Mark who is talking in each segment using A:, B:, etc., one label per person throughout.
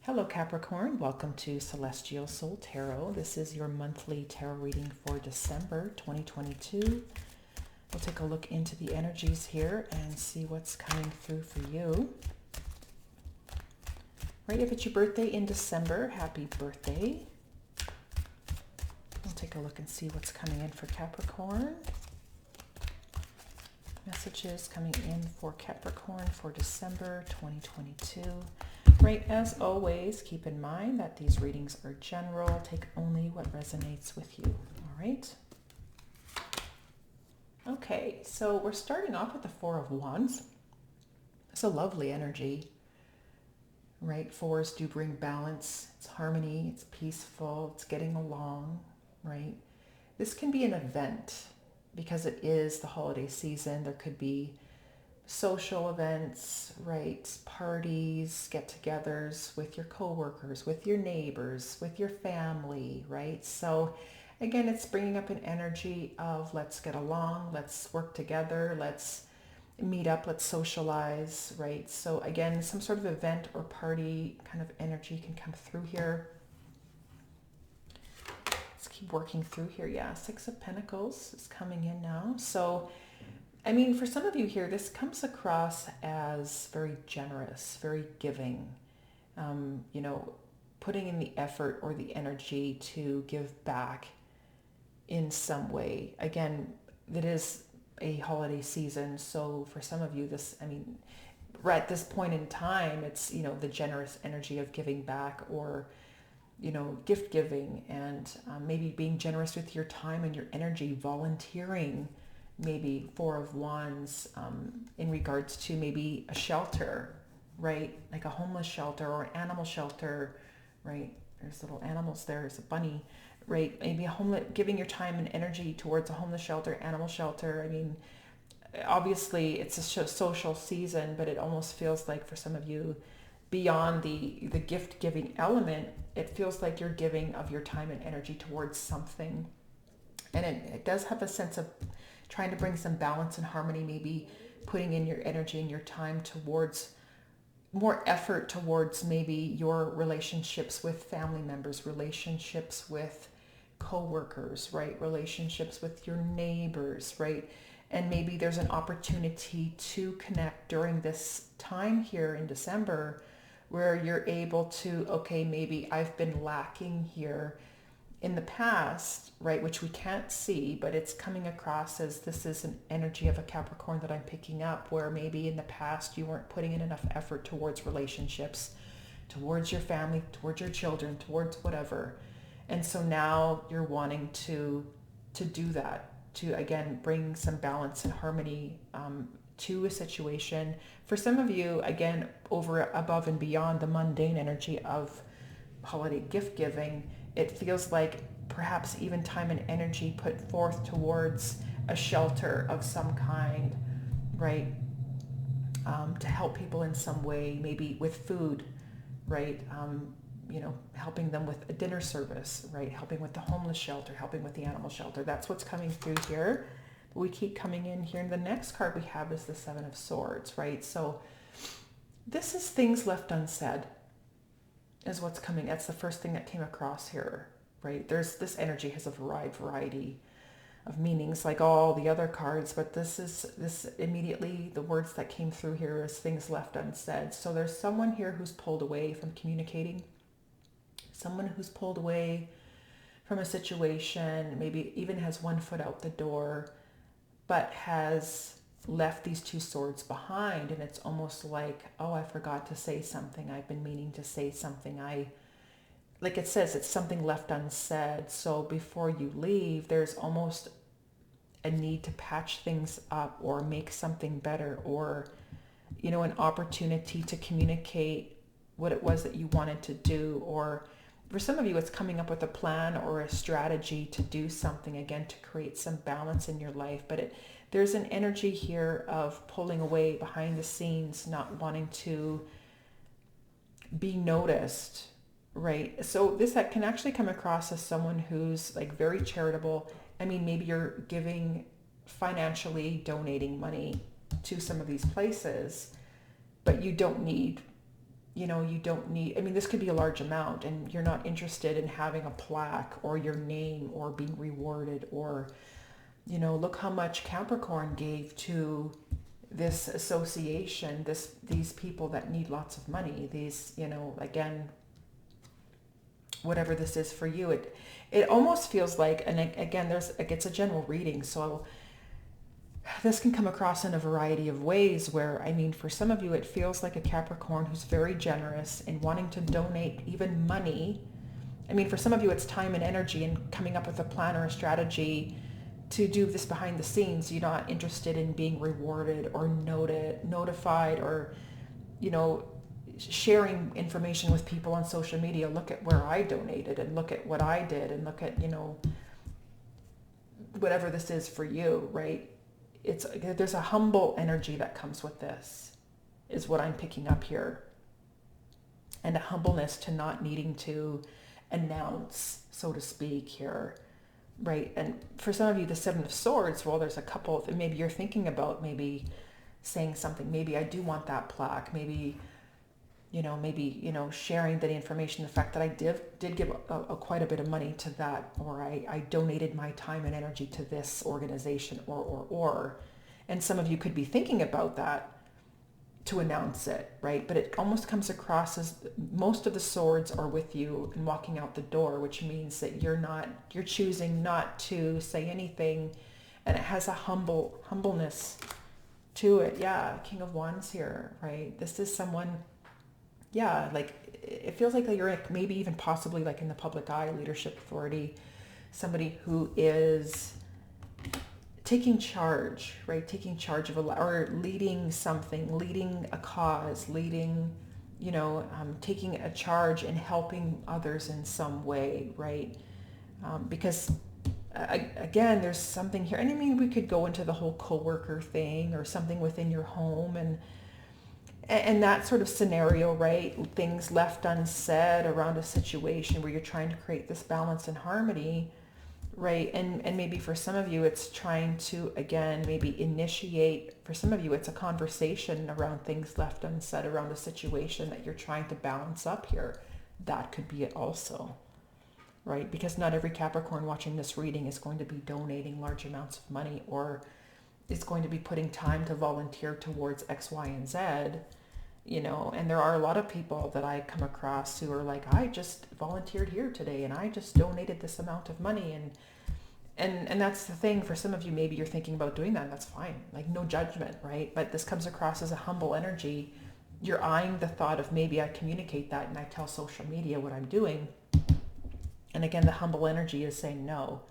A: Hello Capricorn, welcome to Celestial Soul Tarot. This is your monthly tarot reading for December 2022. We'll take a look into the energies here and see what's coming through for you. Right, if it's your birthday in December, happy birthday. We'll take a look and see what's coming in for Capricorn. Messages coming in for Capricorn for December 2022. Right, as always, keep in mind that these readings are general. Take only what resonates with you. All right. Okay, so we're starting off with the Four of Wands. It's a lovely energy, right? Fours do bring balance. It's harmony. It's peaceful. It's getting along, right? This can be an event because it is the holiday season. There could be social events, right? Parties, get-togethers with your coworkers, with your neighbors, with your family, right? So again, it's bringing up an energy of let's get along, let's work together, let's meet up, let's socialize, right? So again, some sort of event or party kind of energy can come through here. Let's keep working through here. Yeah, Six of Pentacles is coming in now. So I mean, for some of you here, this comes across as very generous, very giving, putting in the effort or the energy to give back in some way. Again, it is a holiday season. So for some of you, right at this point in time, it's, the generous energy of giving back or, gift giving and maybe being generous with your time and your energy, volunteering. Maybe Four of Wands in regards to maybe a shelter, right? Like a homeless shelter or an animal shelter, right? There's little animals there. There's a bunny, right? Maybe giving your time and energy towards a homeless shelter, animal shelter. I mean, obviously it's a social season, but it almost feels like for some of you, beyond the gift giving element, it feels like you're giving of your time and energy towards something. And it does have a sense of trying to bring some balance and harmony, maybe putting in your energy and your time towards more effort towards maybe your relationships with family members, relationships with co-workers, right? Relationships with your neighbors, right? And maybe there's an opportunity to connect during this time here in December where you're able to, okay, maybe I've been lacking here in the past, right, which we can't see, but it's coming across as this is an energy of a Capricorn that I'm picking up, where maybe in the past you weren't putting in enough effort towards relationships, towards your family, towards your children, towards whatever. And so now you're wanting to do that, to again bring some balance and harmony to a situation. For some of you, again, over above and beyond the mundane energy of holiday gift giving, it feels like perhaps even time and energy put forth towards a shelter of some kind, right? To help people in some way, maybe with food, right? Helping them with a dinner service, right? Helping with the homeless shelter, helping with the animal shelter. That's what's coming through here. But we keep coming in here. And the next card we have is the Seven of Swords, right? So this is things left unsaid is what's coming. That's the first thing that came across here, right? This energy has a variety of meanings like all the other cards, but this immediately, the words that came through here is things left unsaid. So there's someone here who's pulled away from communicating, someone who's pulled away from a situation, maybe even has one foot out the door, but has left these two swords behind. And it's almost like, oh, I forgot to say something. I've been meaning to say something. Like it says, it's something left unsaid. So before you leave, there's almost a need to patch things up or make something better, or, an opportunity to communicate what it was that you wanted to do. Or for some of you, it's coming up with a plan or a strategy to do something, again, to create some balance in your life. But there's an energy here of pulling away behind the scenes, not wanting to be noticed, right? So that can actually come across as someone who's like very charitable. I mean, maybe you're giving financially, donating money to some of these places, but you don't need you don't need, I mean, this could be a large amount and you're not interested in having a plaque or your name or being rewarded or, look how much Capricorn gave to this association, these people that need lots of money, these, again, whatever this is for you, it almost feels like, and again, it's a general reading, so this can come across in a variety of ways where, I mean, for some of you, it feels like a Capricorn who's very generous in wanting to donate even money. I mean, for some of you, it's time and energy and coming up with a plan or a strategy to do this behind the scenes. You're not interested in being rewarded or notified or, sharing information with people on social media. Look at where I donated and look at what I did and look at, whatever this is for you, right? There's a humble energy that comes with this, is what I'm picking up here. And a humbleness to not needing to announce, so to speak, here, right? And for some of you, the Seven of Swords, well, there's a couple, maybe you're thinking about maybe saying something, maybe I do want that plaque, maybe sharing that information, the fact that I did give quite a bit of money to that, or I donated my time and energy to this organization, or, and some of you could be thinking about that to announce it, right? But it almost comes across as most of the swords are with you and walking out the door, which means that you're choosing not to say anything, and it has a humbleness to it. Yeah, King of Wands here, right? This is someone, yeah, like it feels like you're maybe even possibly like in the public eye, leadership, authority, somebody who is taking charge, right? Taking charge of or leading something, leading a cause, leading, taking a charge and helping others in some way, right? Because again, there's something here. And I mean, we could go into the whole coworker thing or something within your home and that sort of scenario, right? Things left unsaid around a situation where you're trying to create this balance and harmony, right? And maybe for some of you, it's trying to, again, maybe initiate, for some of you, it's a conversation around things left unsaid around a situation that you're trying to balance up here. That could be it also, right? Because not every Capricorn watching this reading is going to be donating large amounts of money or is going to be putting time to volunteer towards X, Y, and Z. And there are a lot of people that I come across who are like, I just volunteered here today and I just donated this amount of money. And that's the thing. For some of you, maybe you're thinking about doing that. And that's fine. Like, no judgment, right? But this comes across as a humble energy. You're eyeing the thought of maybe I communicate that and I tell social media what I'm doing. And again, the humble energy is saying no,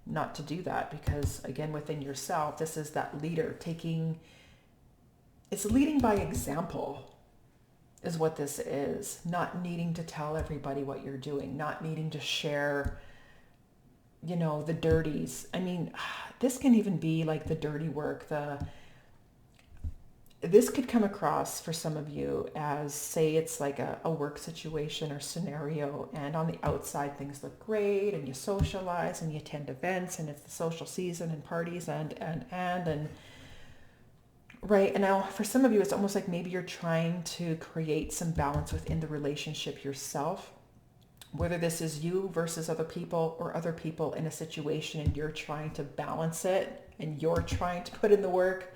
A: not to do that, because again, within yourself, this is that leader it's leading by example is what this is. Not needing to tell everybody what you're doing, not needing to share, the dirties. I mean, this can even be like the dirty work, this could come across for some of you as, say it's like a work situation or scenario, and on the outside things look great and you socialize and you attend events and it's the social season and parties and right. And now for some of you, it's almost like maybe you're trying to create some balance within the relationship yourself, whether this is you versus other people or other people in a situation and you're trying to balance it and you're trying to put in the work,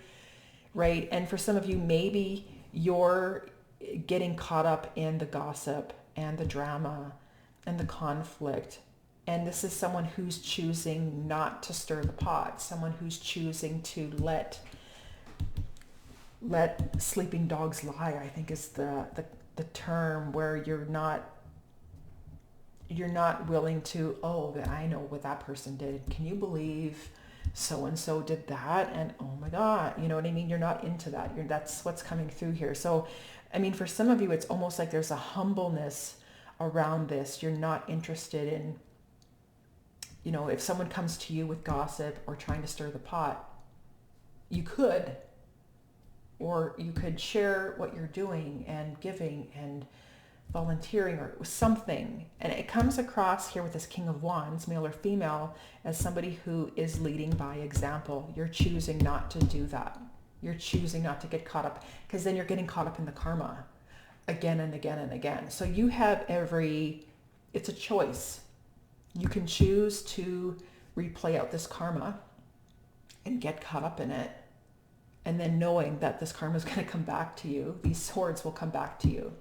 A: right? And for some of you, maybe you're getting caught up in the gossip and the drama and the conflict. And this is someone who's choosing not to stir the pot, someone who's choosing to let sleeping dogs lie, I think is the term, where you're not willing to, I know what that person did. Can you believe so-and-so did that? And oh my God, you know what I mean? You're not into that. That's what's coming through here. So, I mean, for some of you, it's almost like there's a humbleness around this. You're not interested in, if someone comes to you with gossip or trying to stir the pot, you could share what you're doing and giving and volunteering or something. And it comes across here with this King of Wands, male or female, as somebody who is leading by example. You're choosing not to do that. You're choosing not to get caught up, because then you're getting caught up in the karma again and again and again. So you have it's a choice. You can choose to replay out this karma and get caught up in it. And then knowing that this karma is going to come back to you, these swords will come back to you,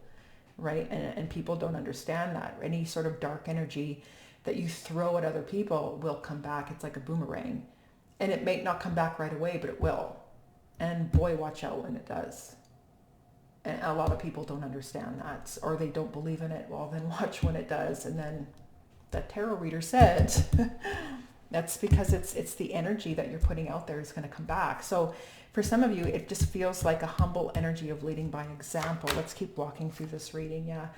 A: right? And people don't understand that. Any sort of dark energy that you throw at other people will come back. It's like a boomerang. And it may not come back right away, but it will. And boy, watch out when it does. And a lot of people don't understand that, or they don't believe in it. Well, then watch when it does. And then that tarot reader said, that's because it's the energy that you're putting out there is going to come back. So for some of you, it just feels like a humble energy of leading by example. Let's keep walking through this reading. Yeah.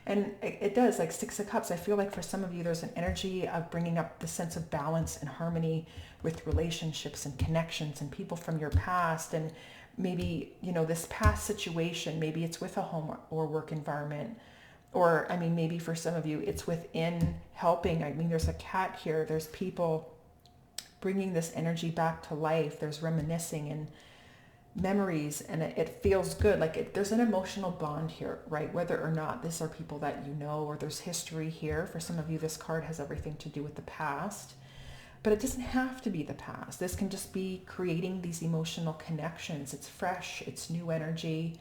A: And it does, like Six of Cups. I feel like for some of you, there's an energy of bringing up the sense of balance and harmony with relationships and connections and people from your past. And maybe, this past situation, maybe it's with a home or work environment. Or, maybe for some of you, it's within helping. There's a cat here. There's people bringing this energy back to life. There's reminiscing and memories, and it feels good. Like there's an emotional bond here, right? Whether or not these are people that you know, or there's history here. For some of you, this card has everything to do with the past, but it doesn't have to be the past. This can just be creating these emotional connections. It's fresh, it's new energy,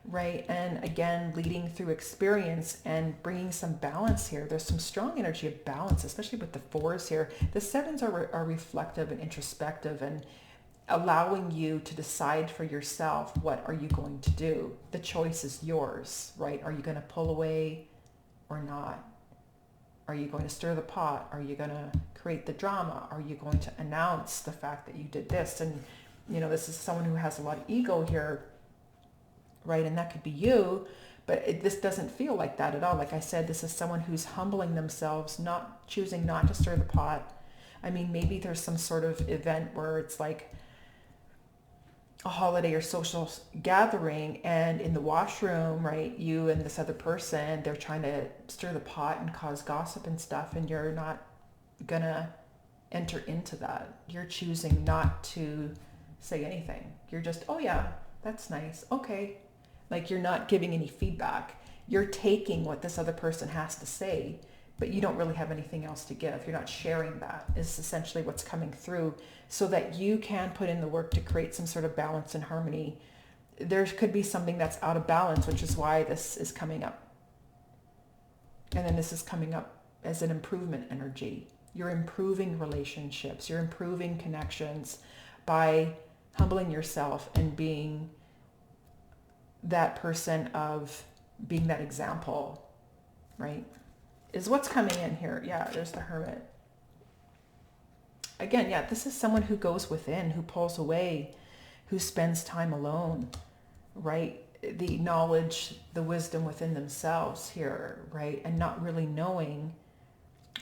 A: right? And again, leading through experience and bringing some balance here. There's some strong energy of balance, especially with the fours here. The sevens are reflective and introspective and allowing you to decide for yourself, what are you going to do? The choice is yours, right? Are you going to pull away or not? Are you going to stir the pot? Are you going to create the drama? Are you going to announce the fact that you did this? And, this is someone who has a lot of ego here, right? And that could be you, but this doesn't feel like that at all. Like I said, this is someone who's humbling themselves, choosing not to stir the pot. Maybe there's some sort of event where it's like a holiday or social gathering, and in the washroom, right, you and this other person, they're trying to stir the pot and cause gossip and stuff, and you're not gonna enter into that. You're choosing not to say anything. You're just, oh yeah, that's nice, okay. Like you're not giving any feedback. You're taking what this other person has to say, but you don't really have anything else to give. You're not sharing that, is essentially what's coming through, so that you can put in the work to create some sort of balance and harmony. There could be something that's out of balance, which is why this is coming up. And then this is coming up as an improvement energy. You're improving relationships. You're improving connections by humbling yourself and being that person of being that example, right? Is what's coming in here. Yeah, there's the Hermit. Again, yeah, this is someone who goes within, who pulls away, who spends time alone, right? The knowledge, the wisdom within themselves here, right? And not really knowing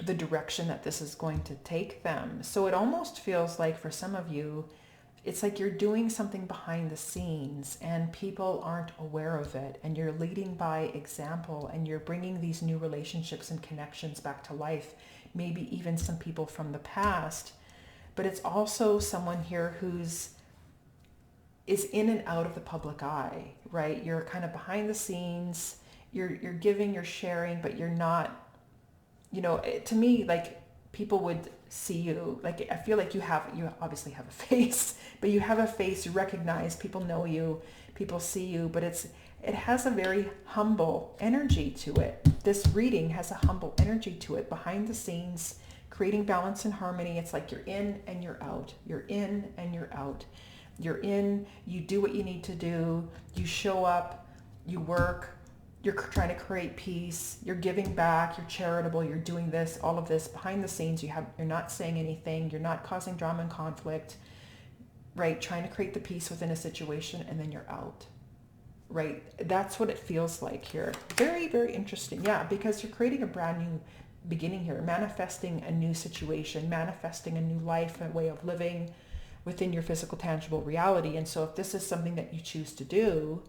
A: the direction that this is going to take them. So it almost feels like for some of you, it's like you're doing something behind the scenes and people aren't aware of it, and you're leading by example, and you're bringing these new relationships and connections back to life, maybe even some people from the past. But it's also someone here is in and out of the public eye, right? You're kind of behind the scenes, you're giving, you're sharing, but you're not, to me, like people would see you, like I feel like you obviously have a face, but you have a face, you recognize, people know you, people see you, but it has a very humble energy to it. This reading has a humble energy to it, behind the scenes, creating balance and harmony. It's like you're in and you're out. You're in and you're out. You're in, you do what you need to do, you show up, you work, you're trying to create peace, you're giving back, you're charitable, you're doing this, all of this behind the scenes. You're not saying anything, you're not causing drama and conflict, right? Trying to create the peace within a situation, and then you're out, right? That's what it feels like here. Very, very interesting. Yeah, because you're creating a brand new beginning here, manifesting a new situation, manifesting a new life, a way of living within your physical, tangible reality. And so if this is something that you choose to do,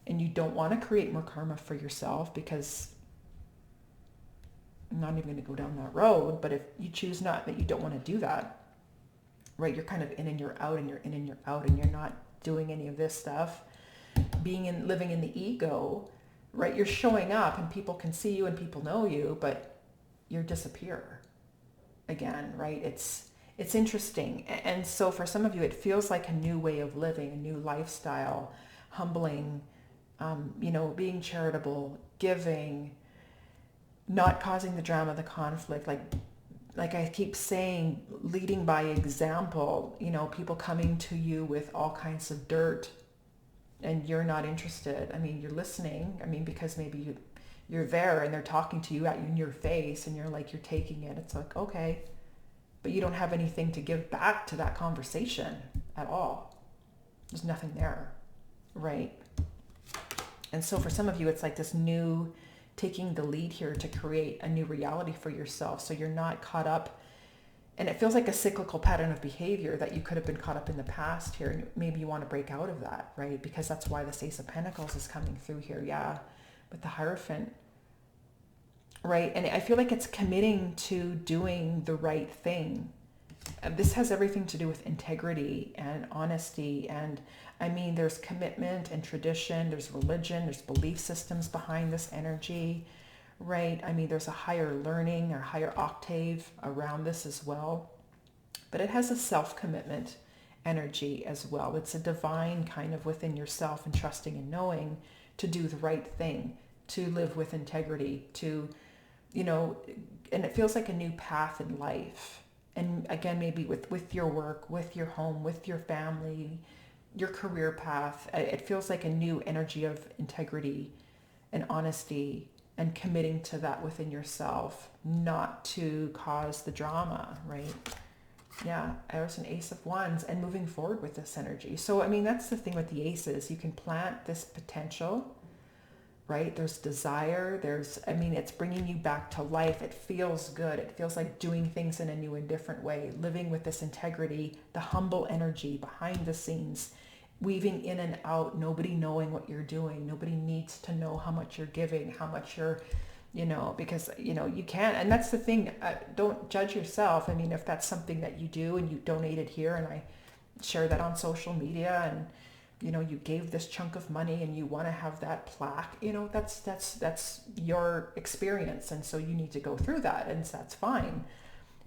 A: and you don't want to create more karma for yourself, because I'm not even going to go down that road, but if you choose not, that you don't want to do that, right? You're kind of in and you're out, and you're in and you're out, and you're not doing any of this stuff, living in the ego, right? You're showing up and people can see you and people know you, but you disappear again, right? It's interesting. And so for some of you, it feels like a new way of living, a new lifestyle, humbling, being charitable, giving, not causing the drama, the conflict, like I keep saying, leading by example, people coming to you with all kinds of dirt and you're not interested. I mean, you're listening. I mean, because maybe you're there and they're talking to you in your face and you're taking it. It's like, okay, but you don't have anything to give back to that conversation at all. There's nothing there, right? And so for some of you, it's like this new taking the lead here to create a new reality for yourself. So you're not caught up, and it feels like a cyclical pattern of behavior that you could have been caught up in the past here. And maybe you want to break out of that, right? Because that's why the Ace of Pentacles is coming through here. Yeah. With the Hierophant, right? And I feel like it's committing to doing the right thing. This has everything to do with integrity and honesty. And I mean, there's commitment and tradition, there's religion, there's belief systems behind this energy, right? I mean, there's a higher learning or higher octave around this as well. But it has a self-commitment energy as well. It's a divine kind of within yourself and trusting and knowing to do the right thing, to live with integrity, to, and it feels like a new path in life. And again, maybe with your work, with your home, with your family, your career path, it feels like a new energy of integrity and honesty and committing to that within yourself, not to cause the drama, right? Yeah, there's an Ace of Wands and moving forward with this energy. So, I mean, that's the thing with the aces. You can plant this potential, right? There's desire. It's bringing you back to life. It feels good. It feels like doing things in a new and different way, living with this integrity, the humble energy behind the scenes, weaving in and out, nobody knowing what you're doing. Nobody needs to know how much you're giving, how much you're, because, you can't. And that's the thing. Don't judge yourself. I mean, if that's something that you do and you donated here and I share that on social media and, you gave this chunk of money and you want to have that plaque, that's your experience. And so you need to go through that and that's fine.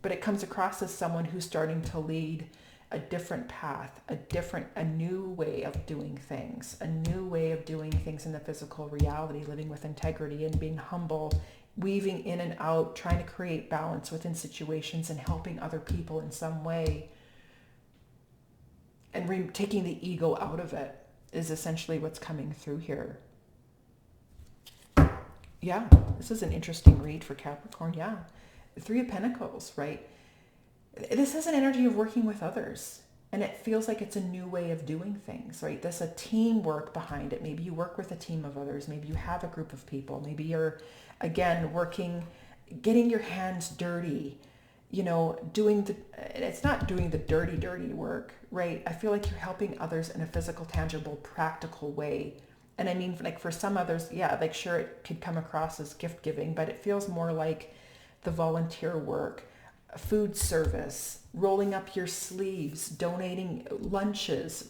A: But it comes across as someone who's starting to lead a different path, a new way of doing things, in the physical reality, living with integrity and being humble, weaving in and out, trying to create balance within situations and helping other people in some way. And taking the ego out of it is essentially what's coming through here. Yeah, this is an interesting read for Capricorn. Yeah, the Three of Pentacles, right? This has an energy of working with others. And it feels like it's a new way of doing things, right? There's a teamwork behind it. Maybe you work with a team of others. Maybe you have a group of people. Maybe you're, again, getting your hands dirty, it's not doing the dirty work, right? I feel like you're helping others in a physical, tangible, practical way. And I mean, like for some others, yeah, like sure, it could come across as gift giving, but it feels more like the volunteer work, food service, rolling up your sleeves, donating lunches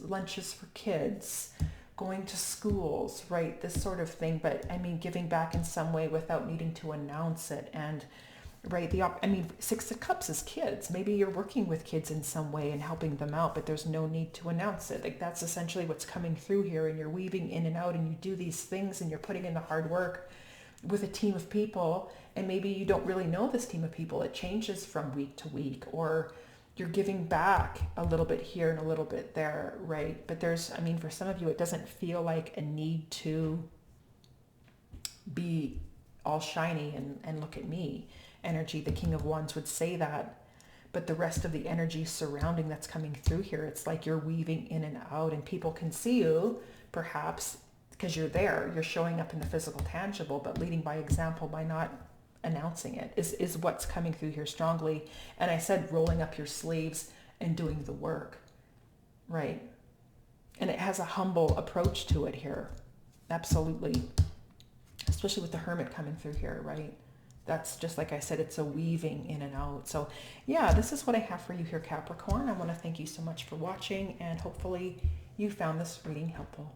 A: for kids, going to schools, right? This sort of thing. But I mean, giving back in some way without needing to announce it. And right, Six of Cups is kids. Maybe you're working with kids in some way and helping them out, but there's no need to announce it. Like that's essentially what's coming through here. And you're weaving in and out and you do these things and you're putting in the hard work with a team of people. And maybe you don't really know this team of people. It changes from week to week, or you're giving back a little bit here and a little bit there, right? But for some of you, it doesn't feel like a need to be all shiny and look at me energy. The King of Wands would say that, but the rest of the energy surrounding that's coming through here, it's like you're weaving in and out and people can see you perhaps because you're there, you're showing up in the physical tangible, but leading by example by not announcing it is what's coming through here strongly. And I said rolling up your sleeves and doing the work, right? And it has a humble approach to it here. Absolutely. Especially with the Hermit coming through here, right? That's just like I said, it's a weaving in and out. So yeah, this is what I have for you here, Capricorn. I want to thank you so much for watching and hopefully you found this reading helpful.